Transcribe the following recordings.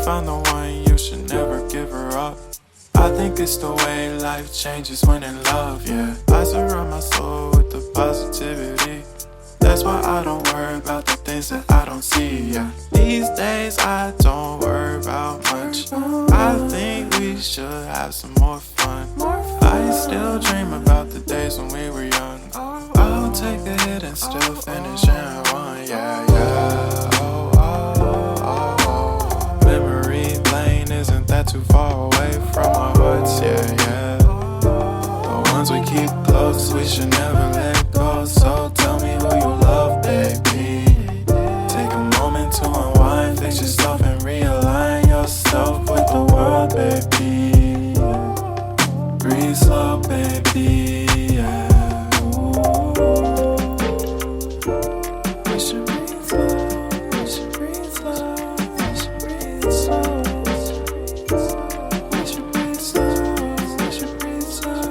found the one, you should never give her up. I think it's the way life changes when in love, yeah. I surround my soul with the positivity. That's why I don't worry about the things that I don't see, yeah. These days I don't worry about much. I think we should have some more fun. I still dream about the days when we were young. I'll take a hit and still finish and one, yeah, yeah. Oh, oh, oh, oh. Memory lane, isn't that too far away from our hearts, yeah, yeah. The ones we keep close, we should never let go. So tell me who you love, baby. Take a moment to unwind, fix yourself and realign yourself with the world, baby. Breathe slow, baby, yeah. We should breathe slow, we should breathe slow, we should breathe slow. We should breathe slow, we should breathe slow,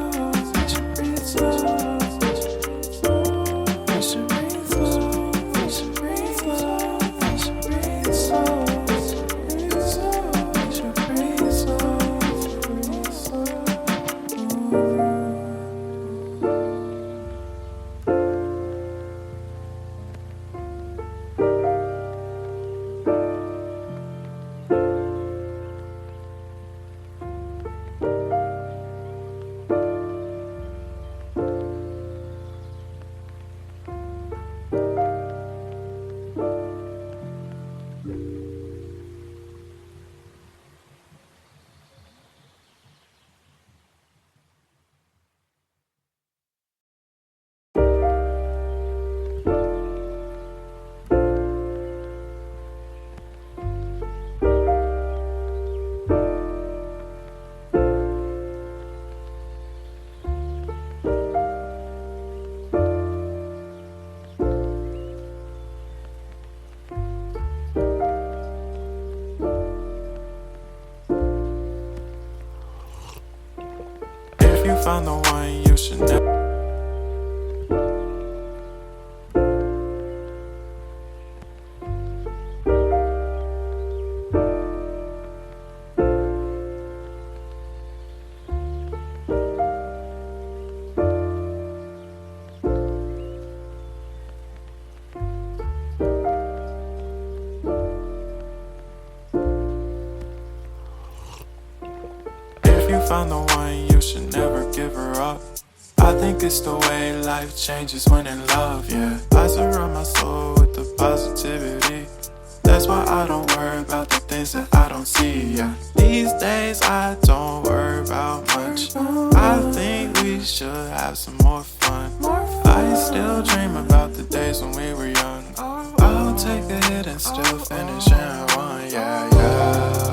we should breathe slow. We should breathe slow, we should breathe slow, we should breathe slow. We should breathe slow, breathe slow. If you found the one, you should never. If you found the one, you should never give her up. I think it's the way life changes when in love, yeah. I surround my soul with the positivity. That's why I don't worry about the things that I don't see, yeah. These days I don't worry about much. I think we should have some more fun. I still dream about the days when we were young. I'll take a hit and still finish and one, yeah, yeah.